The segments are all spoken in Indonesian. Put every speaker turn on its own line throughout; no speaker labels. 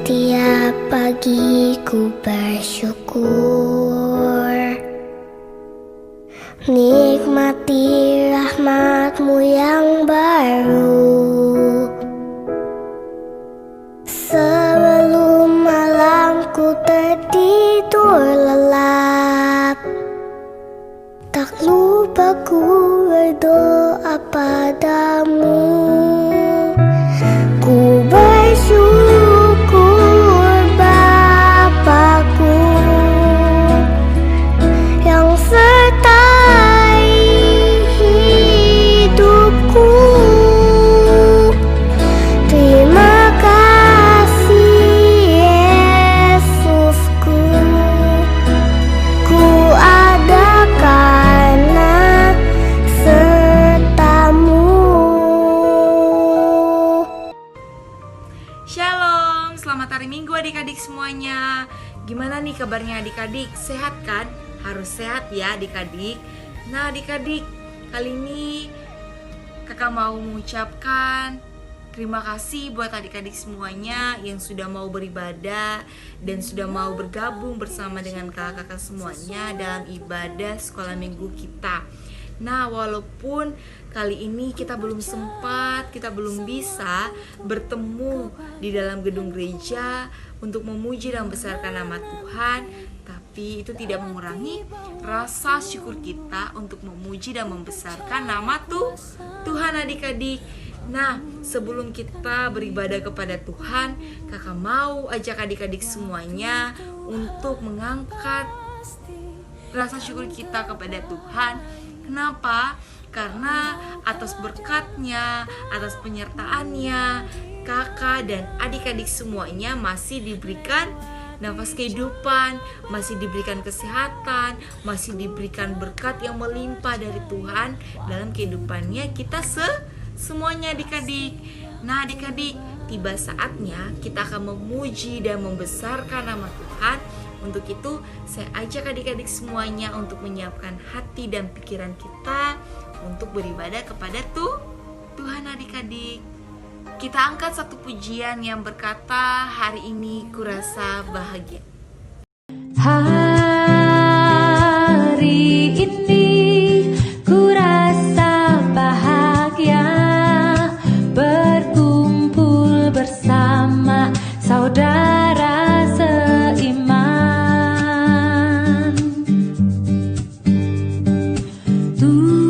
Setiap pagi ku bersyukur, nikmati rahmat-Mu yang baru. Sebelum malamku tertidur lelap, tak lupa ku berdoa padamu. Ku bersyukur Bapakku yang sertai hidupku. Terima kasih Yesusku, ku ada karena sertamu.
Shalom, selamat hari Minggu adik-adik semuanya. Gimana nih kabarnya adik-adik? Sehat kan? Harus sehat ya adik-adik. Nah adik-adik, kali ini kakak mau mengucapkan terima kasih buat adik-adik semuanya yang sudah mau beribadah dan sudah mau bergabung bersama dengan kakak-kakak semuanya dalam ibadah sekolah minggu kita. Nah, walaupun kali ini kita belum sempat, kita belum bisa bertemu di dalam gedung gereja untuk memuji dan membesarkan nama Tuhan, tapi itu tidak mengurangi rasa syukur kita untuk memuji dan membesarkan nama Tuhan adik-adik. Nah, sebelum kita beribadah kepada Tuhan, kakak mau ajak adik-adik semuanya untuk mengangkat rasa syukur kita kepada Tuhan. Kenapa? Karena atas berkatnya, atas penyertaannya, kakak dan adik-adik semuanya masih diberikan nafas kehidupan, masih diberikan kesehatan, masih diberikan berkat yang melimpah dari Tuhan dalam kehidupannya kita semuanya adik-adik. Nah adik-adik, tiba saatnya kita akan memuji dan membesarkan nama Tuhan. Untuk itu saya ajak adik-adik semuanya untuk menyiapkan hati dan pikiran kita untuk beribadah kepada Tuhan adik-adik. Kita angkat satu pujian yang berkata, hari ini kurasa bahagia.
Hari ini kurasa bahagia, berkumpul bersama saudara seiman. Tuhan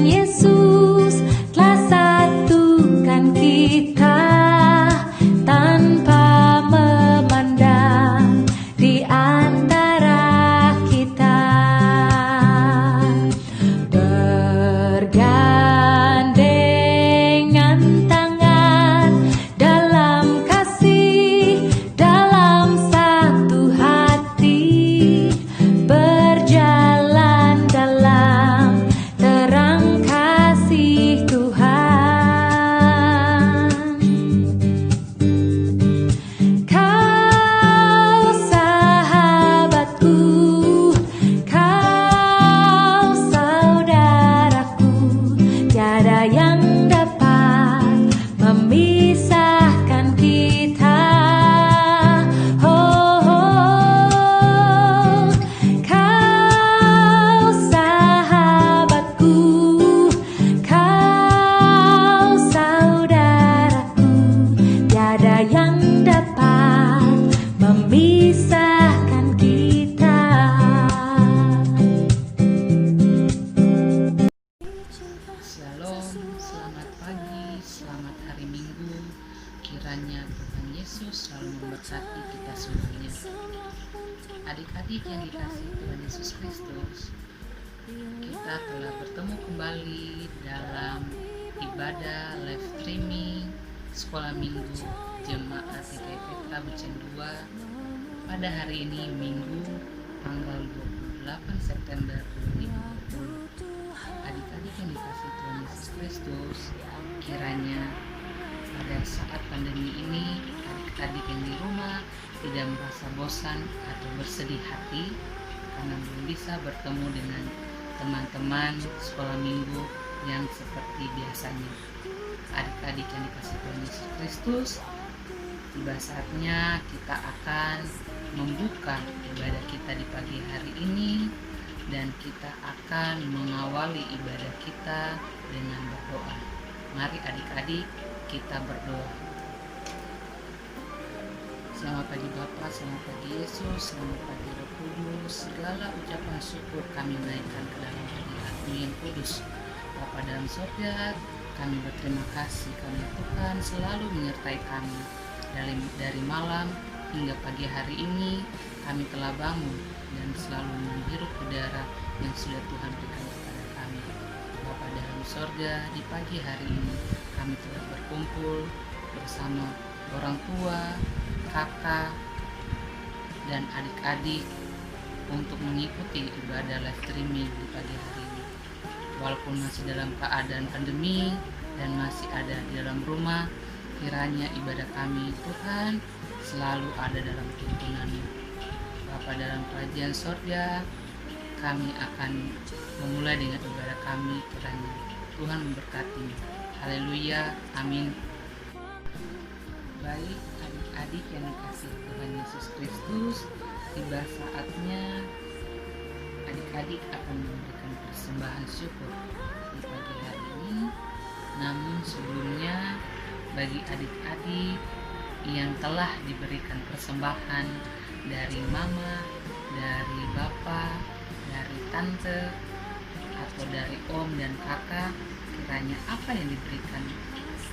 Yesus telah satukan kita tanpa memandang di antara kita, bergandengan tangan dalam kasih, dalam satu hati, berjalan dalam terang kasih Tuhan. Kau sahabatku, kau saudaraku, tiada yang dapat memisahkan kita. Oh, oh. Kau sahabatku, kau saudaraku, tiada yang dapat memisahkan kita.
Shalom, selamat pagi, selamat hari Minggu. Kiranya Tuhan Yesus selalu memberkati kita semuanya. Adik-adik yang dikasihi Tuhan Yesus Kristus, kita telah bertemu kembali dalam ibadah live streaming Sekolah Minggu Jemaat GKI Petra Bucen 2 pada hari ini Minggu tanggal 28 September 2020. Adik-adik yang dikasihi Tuhan Yesus Kristus, kiranya pada saat pandemi ini adik-adik yang di rumah tidak merasa bosan atau bersedih hati karena belum bisa bertemu dengan teman-teman sekolah minggu yang seperti biasanya. Adik-adik yang dikasihi Tuhan Yesus Kristus, tiba saatnya kita akan membuka ibadah kita di pagi hari ini, dan kita akan mengawali ibadah kita dengan berdoa. Mari adik-adik kita berdoa. Selamat pagi Bapa, selamat pagi Yesus, selamat pagi Roh Kudus. Segala ucapan syukur kami naikkan ke dalam hadirat-Mu yang kudus. Bapa dalam surga, kami berterima kasih karena Tuhan selalu menyertai kami. Dari malam hingga pagi hari ini kami telah bangun dan selalu menghirup udara yang sudah Tuhan berikan kepada kami. Bapa dalam surga, di pagi hari ini kami telah berkumpul bersama orang tua, kakak, dan adik-adik untuk mengikuti ibadah live streaming di pagi hari ini. Walaupun masih dalam keadaan pandemi dan masih ada di dalam rumah, kiranya ibadah kami Tuhan selalu ada dalam tuntunan-Mu. Bapa dalam kerajaan surga, kami akan memulai dengan ibadah kami, kiranya Tuhan memberkati. Haleluya, amin. Baik adik-adik yang dikasihi Tuhan Yesus Kristus, tiba saatnya adik-adik akan memberikan persembahan syukur di pagi hari ini. Namun sebelumnya, bagi adik-adik yang telah diberikan persembahan dari mama, dari bapak, dari tante, atau dari om dan kakak, kiranya apa yang diberikan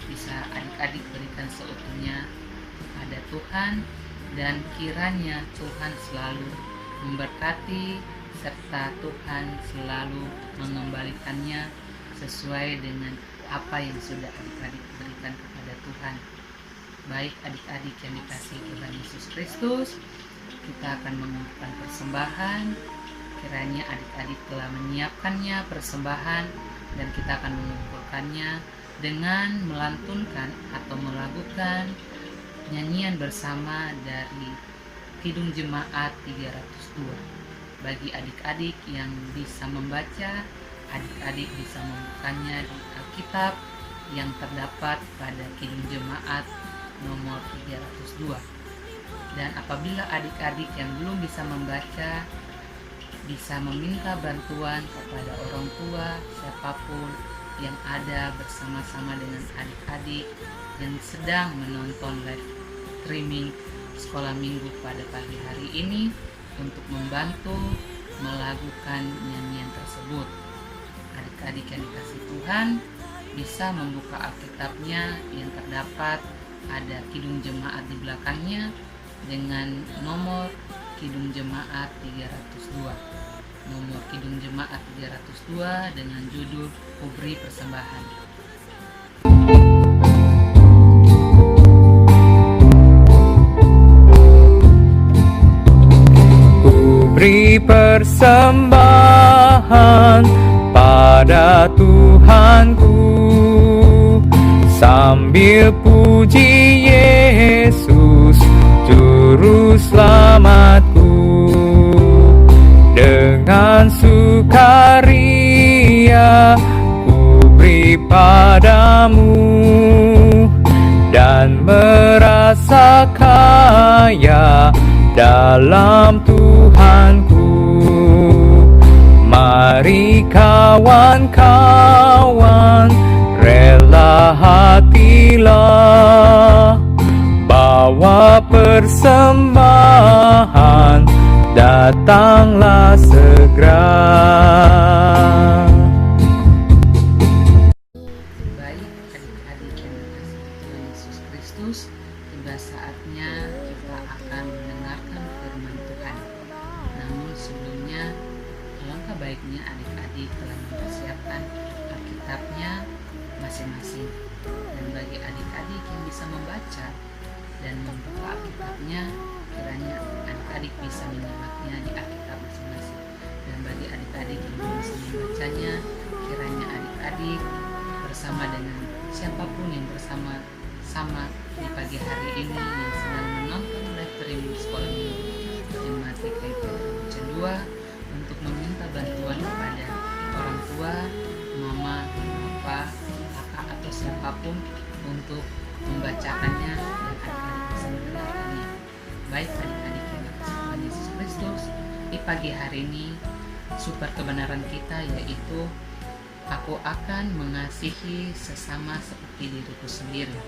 bisa adik-adik berikan seutuhnya pada Tuhan, dan kiranya Tuhan selalu memberkati serta Tuhan selalu mengembalikannya sesuai dengan apa yang sudah adik-adik berikan kepada Tuhan. Baik adik-adik yang dikasihi Tuhan Yesus Kristus, kita akan mengumpulkan persembahan. Kiranya adik-adik telah menyiapkannya persembahan, dan kita akan mengumpulkannya dengan melantunkan atau melakukan nyanyian bersama dari Kidung Jemaat 302. Bagi adik-adik yang bisa membaca, adik-adik bisa membukanya di Alkitab yang terdapat pada Kidung Jemaat nomor 302. Dan apabila adik-adik yang belum bisa membaca, bisa meminta bantuan kepada orang tua siapapun yang ada bersama-sama dengan adik-adik yang sedang menonton live streaming sekolah minggu pada pagi hari ini untuk membantu melakukan nyanyian tersebut. Adik-adik yang dikasihi Tuhan bisa membuka Alkitabnya yang terdapat ada Kidung Jemaat di belakangnya dengan nomor Kidung Jemaat 302. Nomor Kidung Jemaat 302 dengan judul Kuberi Persembahan.
Kuberi persembahan pada Tuhanku, sambil puji Yesus Juru Selamatku. Dengan sukaria ku beri padamu, dan merasa kaya dalam Tuhanku. Mari kawan-kawan, rela hatilah, bawa persembahan, datanglah segera.
Baik adik-adik yang dikasihi Tuhan Yesus Kristus, tiba saatnya kita akan mendengarkan firman Tuhan. Namun sebelumnya, alangkah baiknya adik-adik telah mempersiapkan Alkitabnya masing-masing. Dan bagi adik-adik yang bisa membaca dan membuka Alkitabnya, kiranya adik-adik bisa menyimaknya di Alkitab masing-masing. Dan bagi adik-adik yang belum bisa membacanya, kiranya adik-adik bersama dengan siapapun yang bersama-sama di pagi hari ini yang sedang menonton live streaming sekolah minggu Jemaat GKI Petrus 2 untuk meminta bantuan kepada orang tua, mama, papa, kakak atau siapapun untuk membacakannya, dan adik-adik bisa baik adik-adik yang dikasihi Tuhan Yesus Kristus, di pagi hari ini super kebenaran kita yaitu aku akan mengasihi sesama seperti diriku sendiri.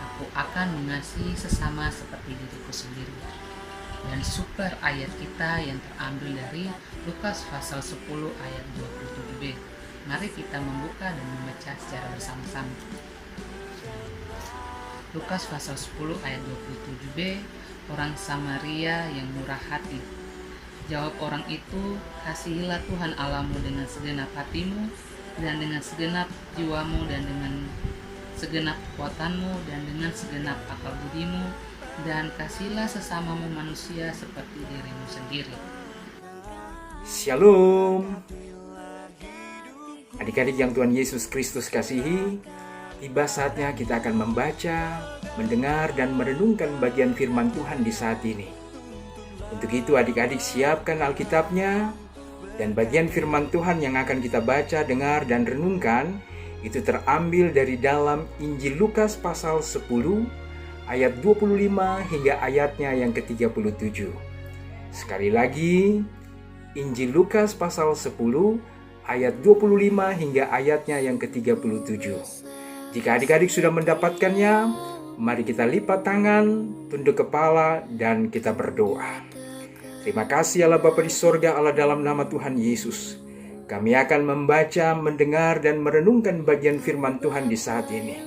Aku akan mengasihi sesama seperti diriku sendiri. Dan super ayat kita yang terambil dari Lukas pasal 10 ayat 27b. Mari kita membuka dan membaca secara bersama-sama. Lukas pasal 10 ayat 27b, orang Samaria yang murah hati. Jawab orang itu, kasihilah Tuhan Allahmu dengan segenap hatimu, dan dengan segenap jiwamu, dan dengan segenap kekuatanmu, dan dengan segenap akal budimu, dan kasihilah sesamamu manusia seperti dirimu sendiri.
Shalom. Adik-adik yang Tuhan Yesus Kristus kasihi, tiba saatnya kita akan membaca, mendengar, dan merenungkan bagian firman Tuhan di saat ini. Untuk itu adik-adik siapkan Alkitabnya, dan bagian firman Tuhan yang akan kita baca, dengar, dan renungkan itu terambil dari dalam Injil Lukas pasal 10 ayat 25 hingga ayatnya yang ke-37. Sekali lagi, Injil Lukas pasal 10 ayat 25 hingga ayatnya yang ke-37. Jika adik-adik sudah mendapatkannya, mari kita lipat tangan, tunduk kepala, dan kita berdoa. Terima kasih Allah Bapa di sorga, Allah dalam nama Tuhan Yesus. Kami akan membaca, mendengar, dan merenungkan bagian firman Tuhan di saat ini.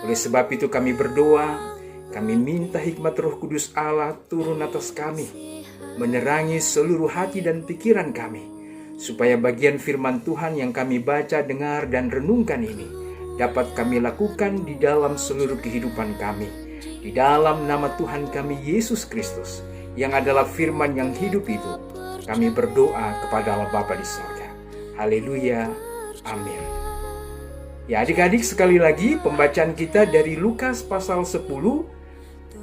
Oleh sebab itu kami berdoa, kami minta hikmat Roh Kudus Allah turun atas kami, menerangi seluruh hati dan pikiran kami, supaya bagian firman Tuhan yang kami baca, dengar, dan renungkan ini dapat kami lakukan di dalam seluruh kehidupan kami. Di dalam nama Tuhan kami Yesus Kristus, yang adalah firman yang hidup itu, kami berdoa kepada Allah Bapa di surga. Haleluya, amin. Ya adik-adik, sekali lagi pembacaan kita dari Lukas pasal 10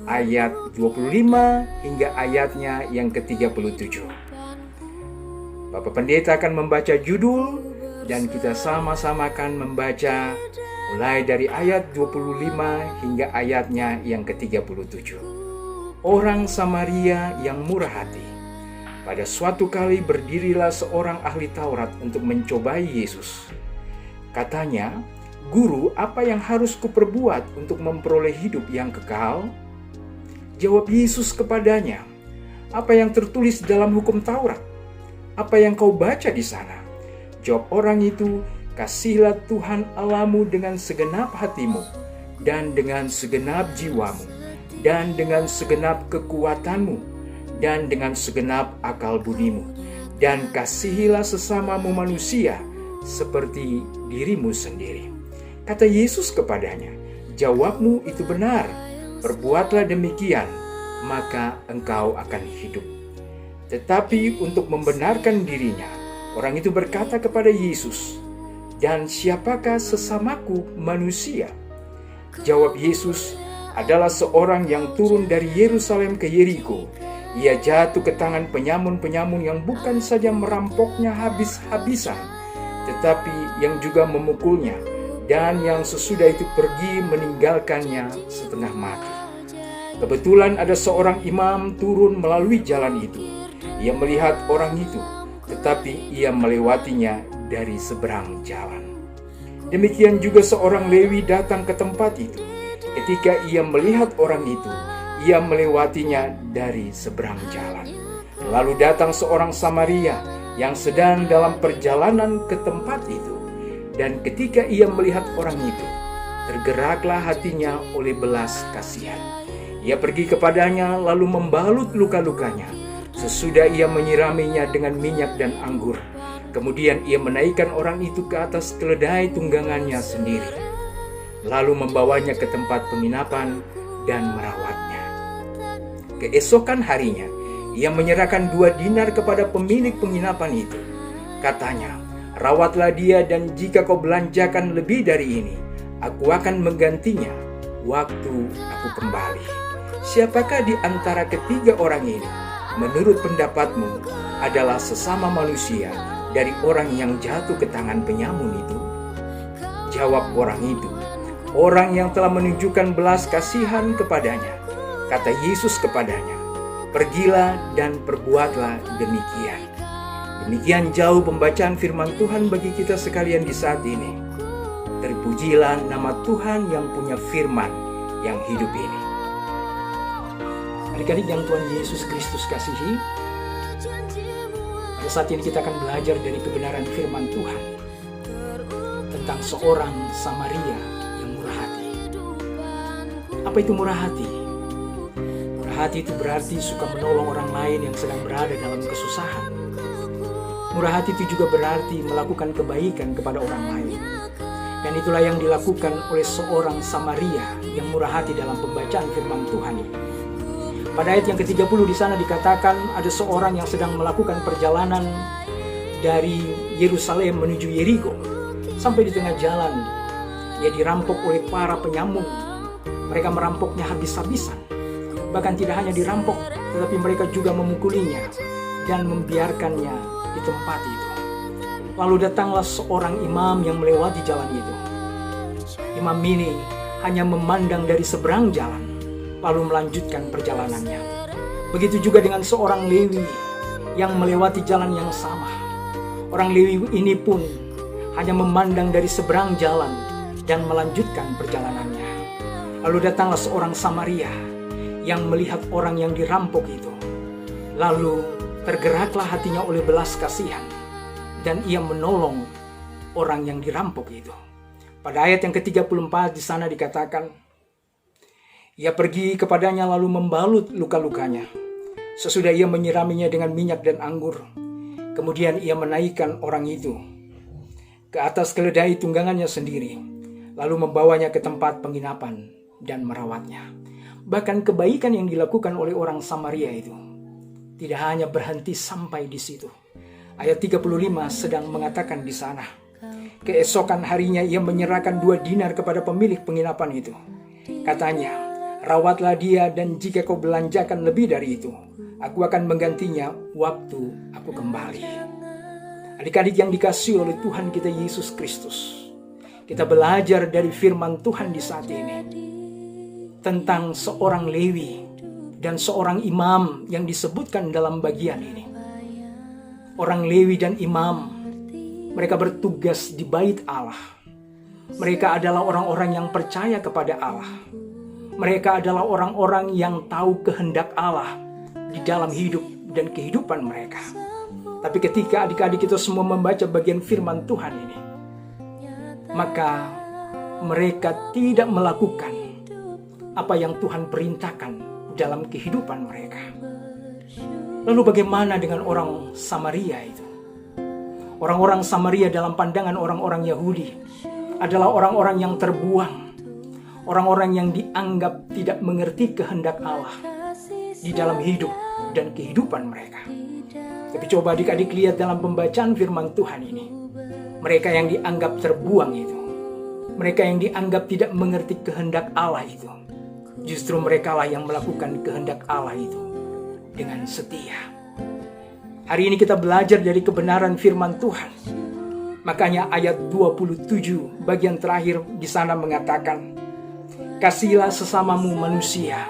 ayat 25 hingga ayatnya yang ke-37. Bapak Pendeta akan membaca judul dan kita sama-sama akan membaca mulai dari ayat 25 hingga ayatnya yang ke-37. Orang Samaria yang murah hati. Pada suatu kali berdirilah seorang ahli Taurat untuk mencobai Yesus. Katanya, "Guru, apa yang harus kuperbuat untuk memperoleh hidup yang kekal?" Jawab Yesus kepadanya, "Apa yang tertulis dalam hukum Taurat? Apa yang kau baca di sana?" Jawab orang itu, "Kasihilah Tuhan Allahmu dengan segenap hatimu, dan dengan segenap jiwamu, dan dengan segenap kekuatanmu, dan dengan segenap akal budimu, dan kasihilah sesamamu manusia seperti dirimu sendiri." Kata Yesus kepadanya, "Jawabmu itu benar. Perbuatlah demikian, maka engkau akan hidup." Tetapi untuk membenarkan dirinya, orang itu berkata kepada Yesus, "Dan siapakah sesamaku manusia?" Jawab Yesus, "Adalah seorang yang turun dari Yerusalem ke Yeriko. Ia jatuh ke tangan penyamun-penyamun yang bukan saja merampoknya habis-habisan, tetapi yang juga memukulnya, dan yang sesudah itu pergi meninggalkannya setengah mati. Kebetulan ada seorang imam turun melalui jalan itu. Ia melihat orang itu, tetapi ia melewatinya dari seberang jalan. Demikian juga seorang Lewi datang ke tempat itu. Ketika ia melihat orang itu, ia melewatinya dari seberang jalan. Lalu datang seorang Samaria yang sedang dalam perjalanan ke tempat itu. Dan ketika ia melihat orang itu, tergeraklah hatinya oleh belas kasihan. Ia pergi kepadanya lalu membalut luka-lukanya. Sesudah ia menyiraminya dengan minyak dan anggur. Kemudian ia menaikkan orang itu ke atas keledai tunggangannya sendiri. Lalu membawanya ke tempat penginapan dan merawatnya. Keesokan harinya, ia menyerahkan 2 dinar kepada pemilik penginapan itu. Katanya, "Rawatlah dia, dan jika kau belanjakan lebih dari ini, aku akan menggantinya waktu aku kembali." Siapakah di antara ketiga orang ini, menurut pendapatmu, adalah sesama manusia dari orang yang jatuh ke tangan penyamun itu? Jawab orang itu, "Orang yang telah menunjukkan belas kasihan kepadanya." Kata Yesus kepadanya, Pergilah dan perbuatlah demikian. Demikian jauh pembacaan firman Tuhan bagi kita sekalian di saat ini. Terpujilah nama Tuhan yang punya firman yang hidup ini. Adik-adik yang Tuhan Yesus Kristus kasihi, pada saat ini kita akan belajar dari kebenaran firman Tuhan tentang seorang Samaria yang murah hati. Apa itu murah hati? Murah hati itu berarti suka menolong orang lain yang sedang berada dalam kesusahan. Murah hati itu juga berarti melakukan kebaikan kepada orang lain. Dan itulah yang dilakukan oleh seorang Samaria yang murah hati dalam pembacaan firman Tuhan ini. Pada ayat yang ke-30 di sana dikatakan ada seorang yang sedang melakukan perjalanan dari Yerusalem menuju Yeriko. Sampai di tengah jalan, ia dirampok oleh para penyamun. Mereka merampoknya habis-habisan. Bahkan tidak hanya dirampok, tetapi mereka juga memukulinya dan membiarkannya di tempat itu. Lalu datanglah seorang imam yang melewati jalan itu. Imam ini hanya memandang dari seberang jalan, lalu melanjutkan perjalanannya. Begitu juga dengan seorang Lewi yang melewati jalan yang sama. Orang Lewi ini pun hanya memandang dari seberang jalan dan melanjutkan perjalanannya. Lalu datanglah seorang Samaria yang melihat orang yang dirampok itu. Lalu tergeraklah hatinya oleh belas kasihan dan ia menolong orang yang dirampok itu. Pada ayat yang ke-34 di sana dikatakan, ia pergi kepadanya lalu membalut luka-lukanya. Sesudah ia menyiraminya dengan minyak dan anggur. Kemudian ia menaikkan orang itu ke atas keledai tunggangannya sendiri, lalu membawanya ke tempat penginapan dan merawatnya. Bahkan kebaikan yang dilakukan oleh orang Samaria itu tidak hanya berhenti sampai di situ. Ayat 35 sedang mengatakan di sana, keesokan harinya ia menyerahkan 2 dinar kepada pemilik penginapan itu. Katanya, rawatlah dia dan jika kau belanjakan lebih dari itu, aku akan menggantinya waktu aku kembali. Adik-adik yang dikasihi oleh Tuhan kita Yesus Kristus, kita belajar dari firman Tuhan di saat ini tentang seorang Lewi dan seorang imam yang disebutkan dalam bagian ini. Orang Lewi dan imam, mereka bertugas di bait Allah. Mereka adalah orang-orang yang percaya kepada Allah. Mereka adalah orang-orang yang tahu kehendak Allah di dalam hidup dan kehidupan mereka. Tapi ketika adik-adik kita semua membaca bagian firman Tuhan ini, maka mereka tidak melakukan apa yang Tuhan perintahkan dalam kehidupan mereka. Lalu bagaimana dengan orang Samaria itu? Orang-orang Samaria dalam pandangan orang-orang Yahudi adalah orang-orang yang terbuang. Orang-orang yang dianggap tidak mengerti kehendak Allah di dalam hidup dan kehidupan mereka. Tapi coba adik-adik lihat dalam pembacaan firman Tuhan ini. Mereka yang dianggap terbuang itu, mereka yang dianggap tidak mengerti kehendak Allah itu, justru merekalah yang melakukan kehendak Allah itu dengan setia. Hari ini kita belajar dari kebenaran firman Tuhan. Makanya ayat 27 bagian terakhir di sana mengatakan, kasihilah sesamamu manusia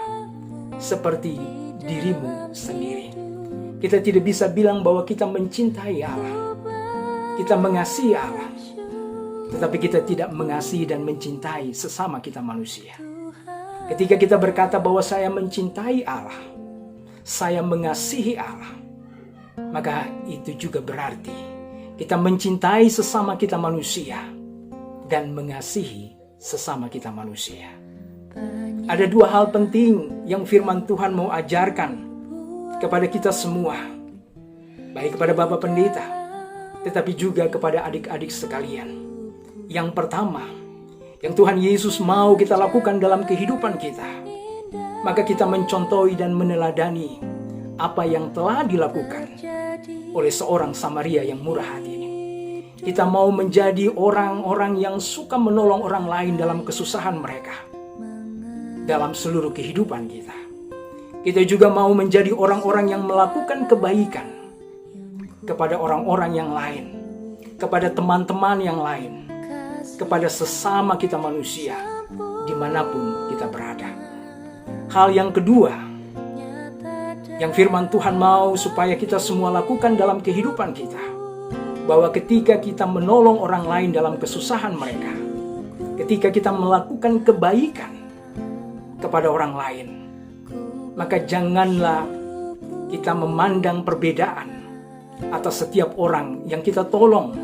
seperti dirimu sendiri. Kita tidak bisa bilang bahwa kita mencintai Allah, kita mengasihi Allah, tetapi kita tidak mengasihi dan mencintai sesama kita manusia. Ketika kita berkata bahwa saya mencintai Allah, saya mengasihi Allah, maka itu juga berarti kita mencintai sesama kita manusia dan mengasihi sesama kita manusia. Ada 2 hal penting yang firman Tuhan mau ajarkan kepada kita semua, baik kepada Bapak Pendeta, tetapi juga kepada adik-adik sekalian. Yang pertama, yang Tuhan Yesus mau kita lakukan dalam kehidupan kita, maka kita mencontohi dan meneladani apa yang telah dilakukan oleh seorang Samaria yang murah hati ini. Kita mau menjadi orang-orang yang suka menolong orang lain dalam kesusahan mereka, dalam seluruh kehidupan kita. Kita juga mau menjadi orang-orang yang melakukan kebaikan kepada orang-orang yang lain, kepada teman-teman yang lain, kepada sesama kita manusia, dimanapun kita berada. Hal yang kedua, Yang firman Tuhan mau supaya kita semua lakukan dalam kehidupan kita. Bahwa ketika kita menolong orang lain dalam kesusahan mereka, ketika kita melakukan kebaikan kepada orang lain, maka janganlah kita memandang perbedaan atas setiap orang yang kita tolong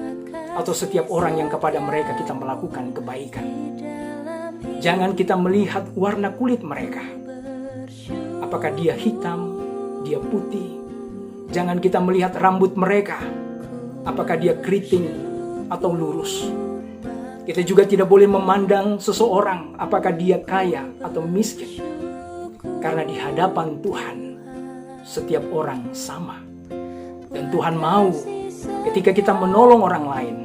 atau setiap orang yang kepada mereka kita melakukan kebaikan. Jangan kita melihat warna kulit mereka. Apakah dia hitam, dia putih. Jangan kita melihat rambut mereka. Apakah dia keriting atau lurus. Kita juga tidak boleh memandang seseorang apakah dia kaya atau miskin. Karena di hadapan Tuhan setiap orang sama. Dan Tuhan mau ketika kita menolong orang lain,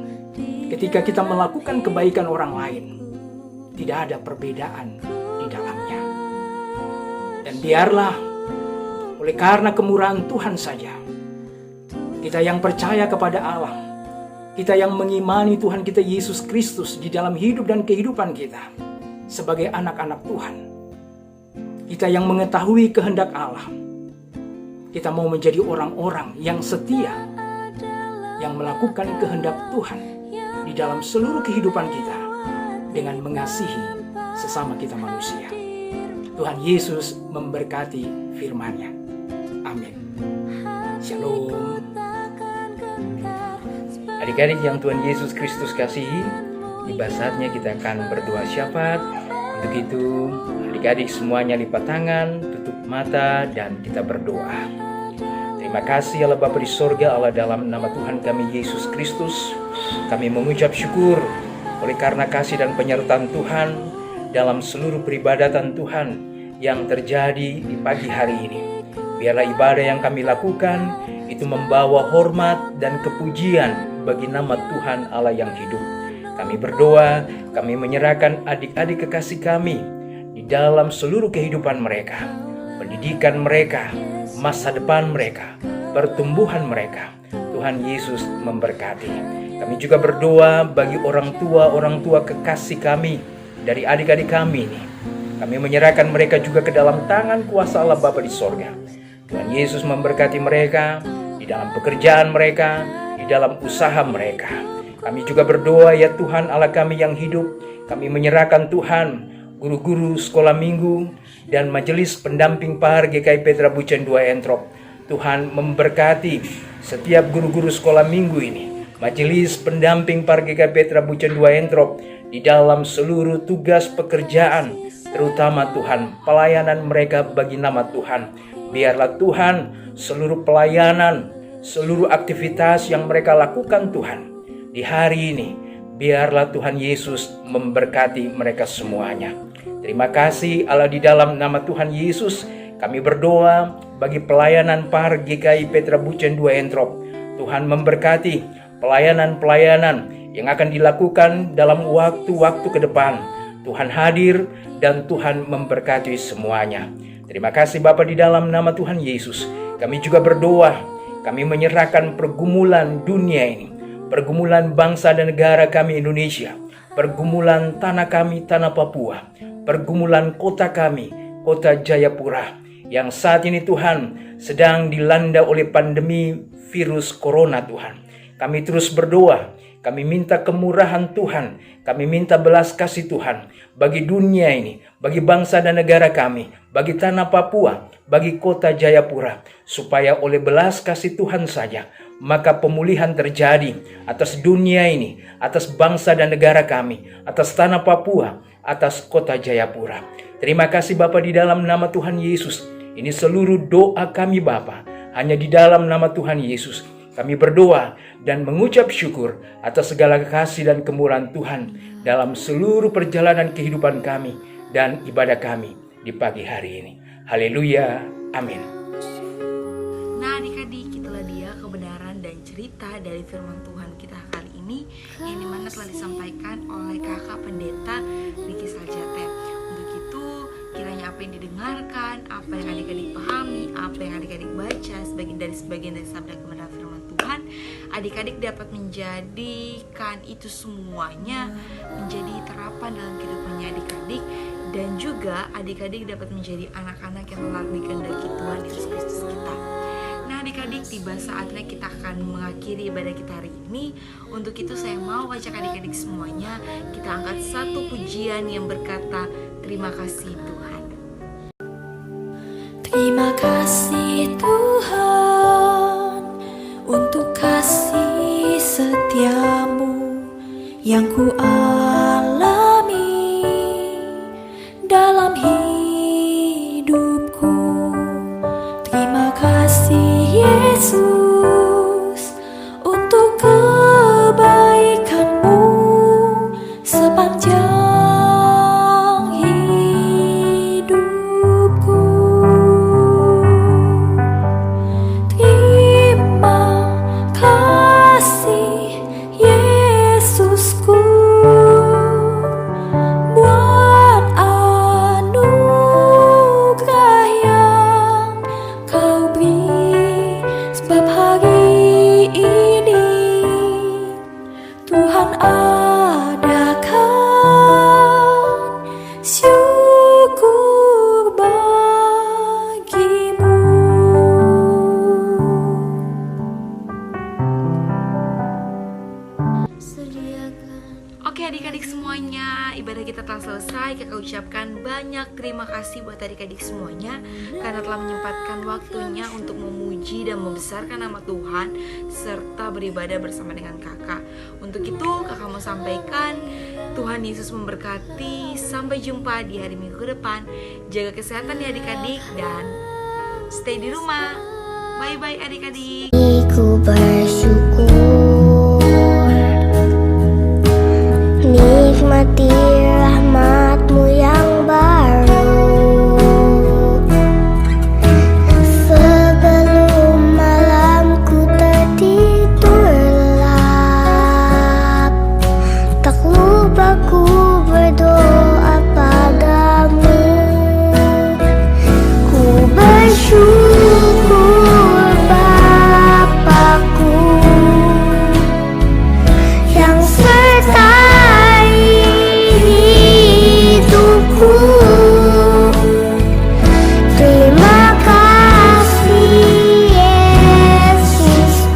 ketika kita melakukan kebaikan orang lain, tidak ada perbedaan di dalamnya. Dan biarlah oleh karena kemurahan Tuhan saja, kita yang percaya kepada Allah, kita yang mengimani Tuhan kita Yesus Kristus di dalam hidup dan kehidupan kita sebagai anak-anak Tuhan, kita yang mengetahui kehendak Allah, kita mau menjadi orang-orang yang setia, yang melakukan kehendak Tuhan di dalam seluruh kehidupan kita dengan mengasihi sesama kita manusia. Tuhan Yesus memberkati firman-Nya. Amin. Shalom. Adik-adik yang Tuhan Yesus Kristus kasihi, tiba saatnya kita akan berdoa syafaat. Untuk itu, adik-adik semuanya lipat tangan, tutup mata, dan kita berdoa. Terima kasih Allah Bapa di sorga, Allah dalam nama Tuhan kami Yesus Kristus. Kami mengucap syukur oleh karena kasih dan penyertaan Tuhan dalam seluruh peribadatan Tuhan yang terjadi di pagi hari ini. Biarlah ibadah yang kami lakukan itu membawa hormat dan kepujian bagi nama Tuhan Allah yang hidup. Kami berdoa, kami menyerahkan adik-adik kekasih kami di dalam seluruh kehidupan mereka, pendidikan mereka, masa depan mereka, pertumbuhan mereka. Tuhan Yesus memberkati. Kami juga berdoa bagi orang tua kekasih kami dari adik-adik kami ini. Kami menyerahkan mereka juga ke dalam tangan kuasa Allah Bapa di sorga. Tuhan Yesus memberkati mereka di dalam pekerjaan mereka, di dalam usaha mereka. Kami juga berdoa ya Tuhan Allah kami yang hidup. Kami menyerahkan Tuhan guru-guru sekolah minggu dan majelis pendamping PAR GKI Petra Bucen 2 Entrop. Tuhan memberkati setiap guru-guru sekolah minggu ini, majelis pendamping PAR GKI Petra Bucen 2 Entrop di dalam seluruh tugas pekerjaan, terutama Tuhan pelayanan mereka bagi nama Tuhan. Biarlah Tuhan seluruh pelayanan, seluruh aktivitas yang mereka lakukan Tuhan di hari ini, biarlah Tuhan Yesus memberkati mereka semuanya. Terima kasih Allah di dalam nama Tuhan Yesus. Kami berdoa bagi pelayanan PAR GKI Petra Bucen 2 Entrop. Tuhan memberkati pelayanan-pelayanan yang akan dilakukan dalam waktu-waktu ke depan. Tuhan hadir dan Tuhan memberkati semuanya. Terima kasih Bapa di dalam nama Tuhan Yesus. Kami juga berdoa, kami menyerahkan pergumulan dunia ini, pergumulan bangsa dan negara kami Indonesia, pergumulan tanah kami, tanah Papua, pergumulan kota kami, kota Jayapura, yang saat ini Tuhan sedang dilanda oleh pandemi virus corona Tuhan. Kami terus berdoa, kami minta kemurahan Tuhan, kami minta belas kasih Tuhan bagi dunia ini, bagi bangsa dan negara kami, bagi tanah Papua, bagi kota Jayapura, supaya oleh belas kasih Tuhan saja, maka pemulihan terjadi atas dunia ini, atas bangsa dan negara kami, atas tanah Papua, atas kota Jayapura. Terima kasih Bapa di dalam nama Tuhan Yesus. Ini seluruh doa kami Bapa, hanya di dalam nama Tuhan Yesus. Kami berdoa dan mengucap syukur atas segala kasih dan kemurahan Tuhan dalam seluruh perjalanan kehidupan kami dan ibadah kami di pagi hari ini. Haleluya, amin.
Nah adik-adik, itulah dia kebenaran dan cerita dari firman Tuhan kita kali ini, yang dimana telah disampaikan oleh kakak pendeta Riki Saljate. Untuk itu, kiranya apa yang didengarkan, apa yang adik-adik pahami, apa yang adik-adik baca, sebagian dari sabda kebenaran firman Tuhan, adik-adik dapat menjadikan itu semuanya menjadi terapan dalam kehidupannya adik-adik, dan juga adik-adik dapat menjadi anak-anak yang telah dikehendaki Tuhan Yesus Kristus kita. Nah adik-adik, tiba saatnya kita akan mengakhiri ibadah kita hari ini. Untuk itu saya mau ajak adik-adik semuanya, kita angkat satu pujian yang berkata, terima kasih Tuhan.
Terima kasih Tuhan untuk kasih setiamu yang ku alami dalam hidupku. Terima kasih Yesus untuk kebaikanmu sepanjang hidupku. Terima kasih Yesusku buat anugerah yang kau beri, sebab hari ini Tuhan adakan syukur bagimu.
Oke adik-adik semuanya, ibadah kita telah selesai. Kakak ucapkan banyak terima kasih buat adik-adik semuanya karena telah menyempatkan waktunya untuk memuji dan membesarkan nama Tuhan serta beribadah bersama dengan kakak. Untuk itu kakak mau sampaikan, Tuhan Yesus memberkati. Sampai jumpa di hari Minggu depan. Jaga kesehatan ya adik-adik dan stay di rumah. Bye-bye adik-adik.
Ku bersyukur